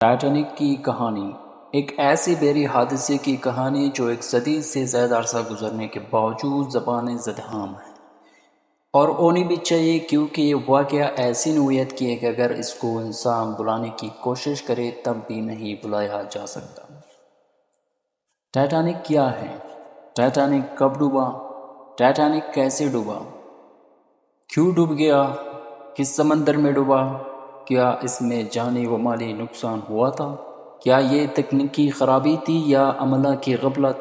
Titanic کی کہانی ایک ایسی بحری حادثے کی کہانی جو ایک صدی سے زیادہ عرصہ گزرنے کے باوجود زبان زدہام ہے، اور ہونی بھی چاہیے، کیونکہ یہ واقعہ ایسی نوعیت کی ہے کہ اگر اس کو انسان بلانے کی کوشش کرے تب بھی نہیں بلایا جا سکتا۔ ٹائٹینک کیا ہے؟ ٹائٹینک کب ڈوبا؟ ٹائٹینک کیسے ڈوبا؟ کیوں ڈوب گیا؟ کس سمندر میں ڈوبا؟ کیا اس میں جانی و مالی نقصان ہوا تھا؟ کیا یہ تکنیکی خرابی تھی یا عملہ کی غفلت؟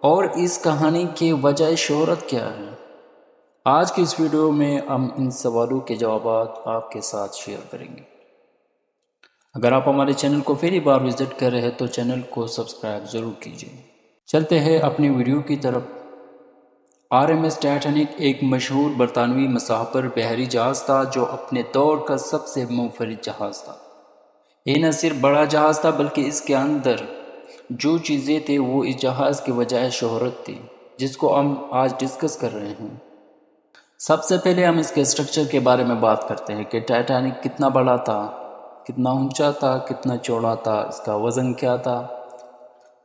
اور اس کہانی کی وجہ شہرت کیا ہے؟ آج کی اس ویڈیو میں ہم ان سوالوں کے جوابات آپ کے ساتھ شیئر کریں گے۔ اگر آپ ہمارے چینل کو پہلی بار وزٹ کر رہے ہیں تو چینل کو سبسکرائب ضرور کیجیے۔ چلتے ہیں اپنی ویڈیو کی طرف۔ RMS ٹائٹینک ایک مشہور برطانوی مسافر بحری جہاز تھا جو اپنے دور کا سب سے منفرد جہاز تھا۔ یہ نہ صرف بڑا جہاز تھا بلکہ اس کے اندر جو چیزیں تھے وہ اس جہاز کی وجہ شہرت تھی، جس کو ہم آج ڈسکس کر رہے ہیں۔ سب سے پہلے ہم اس کے اسٹرکچر کے بارے میں بات کرتے ہیں کہ ٹائٹینک کتنا بڑا تھا، کتنا اونچا تھا، کتنا چوڑا تھا، اس کا وزن کیا تھا۔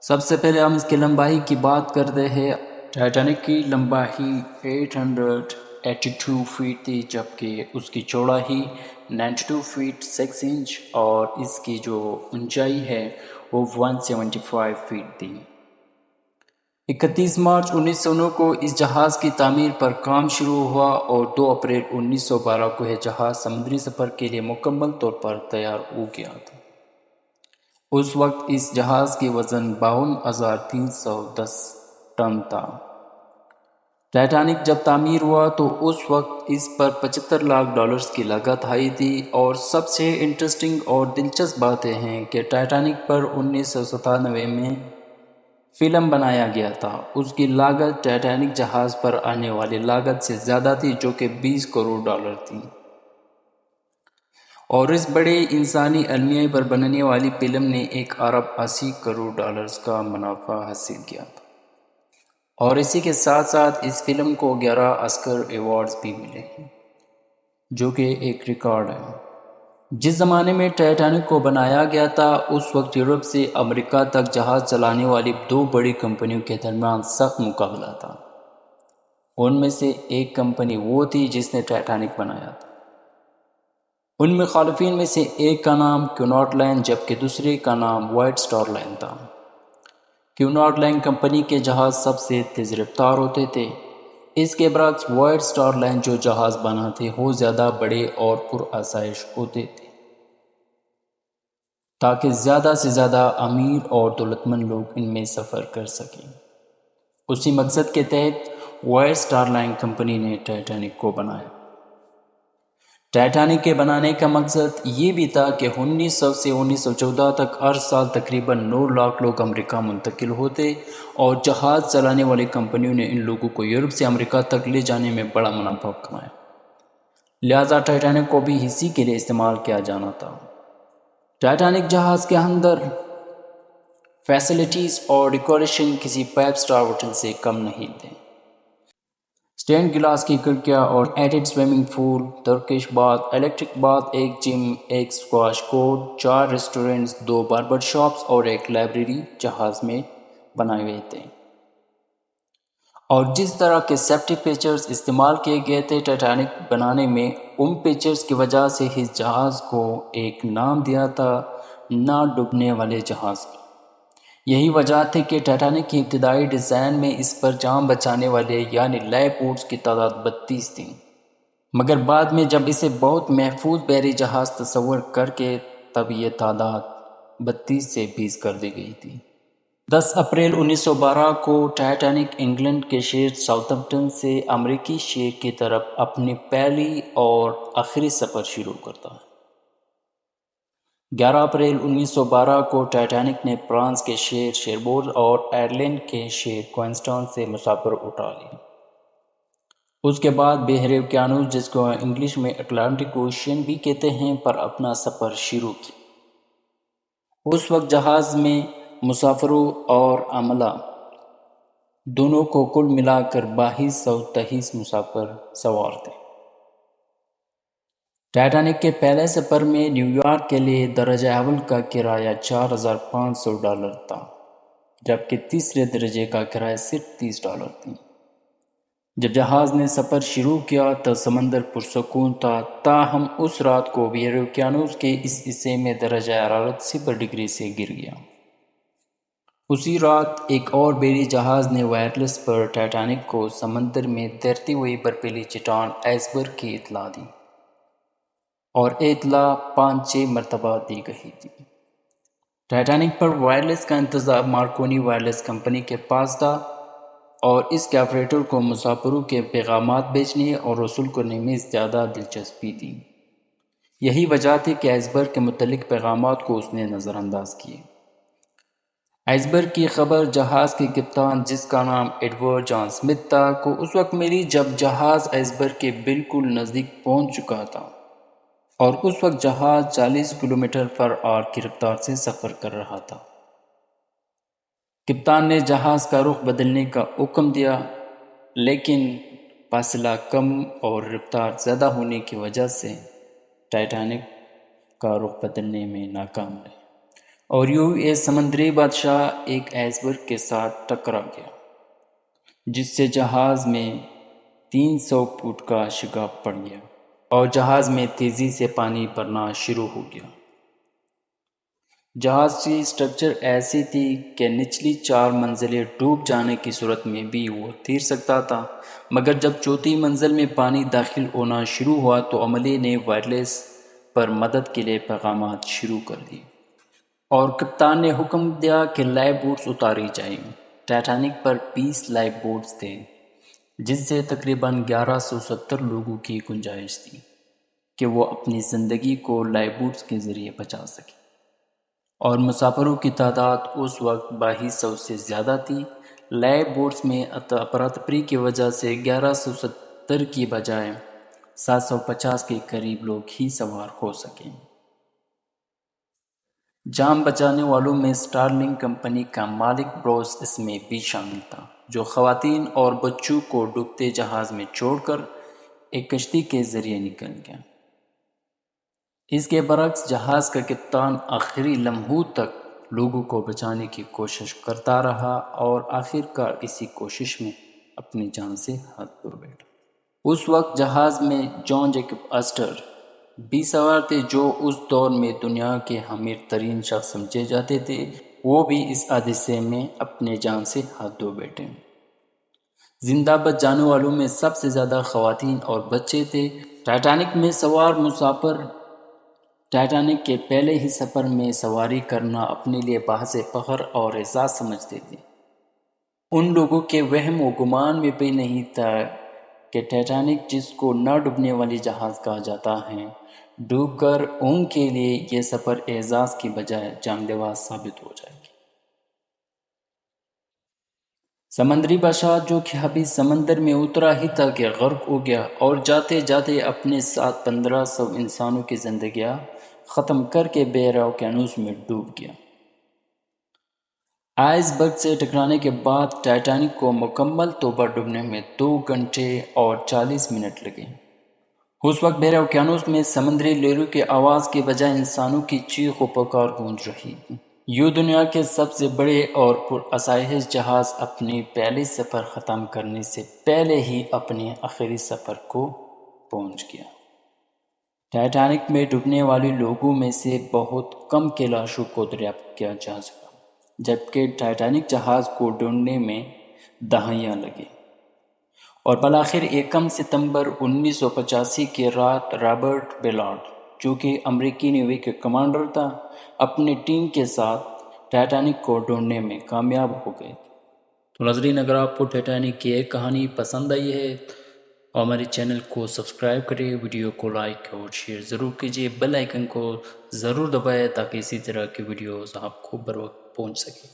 سب سے پہلے ہم اس کی لمبائی کی بات کرتے ہیں۔ ٹائٹینک کی لمبائی 882 فیٹ تھی، جبکہ اس کی چوڑائی 92 فیٹ 6 انچ اور اس کی جو اونچائی ہے وہ 175 فیٹ تھی۔ 31 مارچ 1909 کو اس جہاز کی تعمیر پر کام شروع ہوا اور 2 اپریل 1912 کو یہ جہاز سمندری سفر کے لیے مکمل طور پر تیار ہو گیا تھا۔ اس وقت اس جہاز کی وزن 52,310 ٹن تھا۔ ٹائٹینک جب تعمیر ہوا تو اس وقت اس پر $75 لاکھ کی لاگت آئی تھی، اور سب سے انٹرسٹنگ اور دلچسپ بات یہ ہے کہ ٹائٹینک پر 1997 میں فلم بنایا گیا تھا۔ اس کی لاگت ٹائٹینک جہاز پر آنے والی لاگت سے زیادہ تھی، جو کہ $20 کروڑ تھی، اور اس بڑے انسانی المیہ پر بننے والی فلم نے $1.80 ارب کا منافع حاصل کیا تھا، اور اسی کے ساتھ ساتھ اس فلم کو 11 آسکر ایوارڈز بھی ملے ہیں، جو کہ ایک ریکارڈ ہے۔ جس زمانے میں ٹائٹینک کو بنایا گیا تھا اس وقت یورپ سے امریکہ تک جہاز چلانے والی 2 بڑی کمپنیوں کے درمیان سخت مقابلہ تھا۔ ان میں سے ایک کمپنی وہ تھی جس نے ٹائٹینک بنایا تھا۔ ان مخالفین میں سے ایک کا نام کونارڈ لائن جبکہ دوسرے کا نام وائٹ سٹار لائن تھا۔ کونارڈ لائن کمپنی کے جہاز سب سے تیز رفتار ہوتے تھے۔ اس کے برعکس وائٹ سٹار لائن جو جہاز بناتے وہ زیادہ بڑے اور پرآسائش ہوتے تھے، تاکہ زیادہ سے زیادہ امیر اور دولت مند لوگ ان میں سفر کر سکیں۔ اسی مقصد کے تحت وائٹ سٹار لائن کمپنی نے ٹائٹینک کو بنایا۔ ٹائٹینک کے بنانے کا مقصد یہ بھی تھا کہ 1900 سے 1914 تک ہر سال تقریباً 9 لاکھ لوگ امریکہ منتقل ہوتے، اور جہاز چلانے والی کمپنیوں نے ان لوگوں کو یورپ سے امریکہ تک لے جانے میں بڑا منافع کمایا، لہذا ٹائٹینک کو بھی اسی کے لیے استعمال کیا جانا تھا۔ ٹائٹینک جہاز کے اندر فیسلٹیز اور ڈیکوریشن کسی 5 سٹار ہوٹل سے کم نہیں تھے۔ سٹینڈ گلاس کی کھڑکیاں اور heated swimming pool, Turkish bath, electric bath, ایک جم، ایک squash court, 4 restaurants, 2 barber shops اور ایک لائبریری جہاز میں بنائے ہوئے تھے۔ اور جس طرح کے سیفٹی فیچرز استعمال کیے گئے تھے ٹائٹینک بنانے میں، ان فیچرز کی وجہ سے اس جہاز کو ایک نام دیا تھا نہ ڈوبنے والے جہاز۔ یہی وجہ تھی کہ ٹائٹینک کی ابتدائی ڈیزائن میں اس پر جان بچانے والے یعنی لائف بوٹس کی تعداد 32 تھی، مگر بعد میں جب اسے بہت محفوظ بحری جہاز تصور کر کے تب یہ تعداد 32 سے 20 کر دی گئی تھی۔ 10 اپریل 1912 کو ٹائٹینک انگلینڈ کے شہر ساؤتھمپٹن سے امریکی شہر کی طرف اپنی پہلی اور آخری سفر شروع کرتا ہے۔ 11 اپریل 1912 کو ٹائٹینک نے فرانس کے شہر شیربور اور آئرلینڈ کے شہر کوئنسٹن سے مسافر اٹھا لیے۔ اس کے بعد بحر اوقیانوس، جس کو انگلش میں اٹلانٹک اوشین بھی کہتے ہیں، پر اپنا سفر شروع کیا۔ اس وقت جہاز میں مسافروں اور عملہ دونوں کو کل ملا کر 2223 مسافر سوار تھے۔ ٹائٹینک کے پہلے سفر میں نیو یارک کے لیے درجہ اول کا کرایہ $4,500 تھا، جبکہ تیسرے درجے کا کرایہ صرف $30 تھی۔ جب جہاز نے سفر شروع کیا تو سمندر پرسکون تھا، تاہم اس رات کو بحر اوقیانوس کے اس حصے میں درجہ حرارت 0 ڈگری سے گر گیا۔ اسی رات ایک اور بحری جہاز نے وائرلیس پر ٹائٹینک کو سمندر میں تیرتی ہوئی برفیلی چٹان آئس برگ کی اطلاع دی، اور اطلاع 5-6 مرتبہ دی گئی تھی۔ ٹائٹینک پر وائرلیس کا انتظام مارکونی وائرلیس کمپنی کے پاس تھا، اور اس کے آپریٹر کو مسافروں کے پیغامات بھیجنے اور وصول کرنے میں زیادہ دلچسپی تھی۔ یہی وجہ تھی کہ آئس برگ کے متعلق پیغامات کو اس نے نظر انداز کیے۔ آئس برگ کی خبر جہاز کے کپتان، جس کا نام ایڈورڈ جان سمتھ تھا، کو اس وقت ملی جب جہاز آئس برگ کے بالکل نزدیک پہنچ چکا تھا، اور اس وقت جہاز 40 کلومیٹر فی آور کی رفتار سے سفر کر رہا تھا۔ کپتان نے جہاز کا رخ بدلنے کا حکم دیا، لیکن فاصلہ کم اور رفتار زیادہ ہونے کی وجہ سے ٹائٹینک کا رخ بدلنے میں ناکام رہے، اور یوں یہ سمندری بادشاہ ایک آئس برگ کے ساتھ ٹکرا گیا، جس سے جہاز میں 300 فٹ کا شگاف پڑ گیا، اور جہاز میں تیزی سے پانی بھرنا شروع ہو گیا۔ جہاز کی سٹرکچر ایسی تھی کہ نچلی 4 منزلیں ڈوب جانے کی صورت میں بھی وہ تیر سکتا تھا، مگر جب چوتھی منزل میں پانی داخل ہونا شروع ہوا تو عملے نے وائرلیس پر مدد کے لیے پیغامات شروع کر دیے، اور کپتان نے حکم دیا کہ لائف بوٹس اتاری جائیں۔ ٹائٹینک پر 20 لائف بوٹس تھے، جن سے تقریباً 1170 لوگوں کی گنجائش تھی کہ وہ اپنی زندگی کو لائف بوٹس کے ذریعے بچا سکیں، اور مسافروں کی تعداد اس وقت 2200 سے زیادہ تھی۔ لائف بوٹس میں افراتفری کی وجہ سے 1170 کی بجائے 750 کے قریب لوگ ہی سوار ہو سکیں۔ جان بچانے والوں میں اسٹارلنگ کمپنی کا مالک بروس اس میں بھی شامل تھا، جو خواتین اور بچوں کو ڈوبتے جہاز میں چھوڑ کر ایک کشتی کے ذریعے نکل گیا۔ اس کے برعکس جہاز کا کپتان آخری لمحوں تک لوگوں کو بچانے کی کوشش کرتا رہا، اور آخرکار اسی کوشش میں اپنی جان سے ہاتھ دھو بیٹھا۔ اس وقت جہاز میں جان جیکب اسٹر بھی سوار تھے، جو اس دور میں دنیا کے امیر ترین شخص سمجھے جاتے تھے۔ وہ بھی اس حادثے میں اپنے جان سے ہاتھ دھو بیٹھے۔ زندہ بچ جانے والوں میں سب سے زیادہ خواتین اور بچے تھے۔ ٹائٹینک میں سوار مسافر ٹائٹینک کے پہلے ہی سفر میں سواری کرنا اپنے لیے باعث فخر اور اعزاز سمجھتے تھے۔ ان لوگوں کے وہم و گمان میں بھی نہیں تھا کہ ٹائٹینک، جس کو نہ ڈوبنے والی جہاز کہا جاتا ہے، ڈوب کر ان کے لیے یہ سفر اعزاز کی بجائے جان لیوا ثابت ہو جائے گی۔ سمندری بادشاہ، جو کہ ابھی سمندر میں اترا ہی تھا کہ غرق ہو گیا، اور جاتے جاتے اپنے ساتھ 1500 انسانوں کی زندگیاں ختم کر کے بحر اوقیانوس میں ڈوب گیا۔ آئس برگ سے ٹکرانے کے بعد ٹائٹینک کو مکمل طور پر ڈوبنے میں 2 گھنٹے اور 40 منٹ لگے۔ اس وقت بحر اوقیانوس میں سمندری لہروں کی آواز کے بجائے انسانوں کی چیخ و پکار گونج رہی تھی۔ یوں دنیا کے سب سے بڑے اور پرآسائش جہاز اپنی پہلی سفر ختم کرنے سے پہلے ہی اپنے آخری سفر کو پہنچ گیا۔ ٹائٹینک میں ڈوبنے والے لوگوں میں سے بہت کم کی لاشوں کو دریافت کیا جا سکا، جبکہ ٹائٹینک جہاز کو ڈھونڈنے میں دہائیاں لگیں، اور بالآخر 1 ستمبر 1985 کی رات رابرٹ بیلارڈ، جو کہ امریکی نیوی کے کمانڈر تھا، اپنی ٹیم کے ساتھ ٹائٹینک کو ڈھونڈنے میں کامیاب ہو گئے تھے۔ تو ناظرین، اگر آپ کو ٹائٹینک کی ایک کہانی پسند آئی ہے تو ہمارے چینل کو سبسکرائب کریں، ویڈیو کو لائک اور شیئر ضرور کیجیے، بیل آئیکن کو ضرور دبائیں تاکہ اسی طرح کی ویڈیوز آپ کو بر وقت پہنچ سکیں۔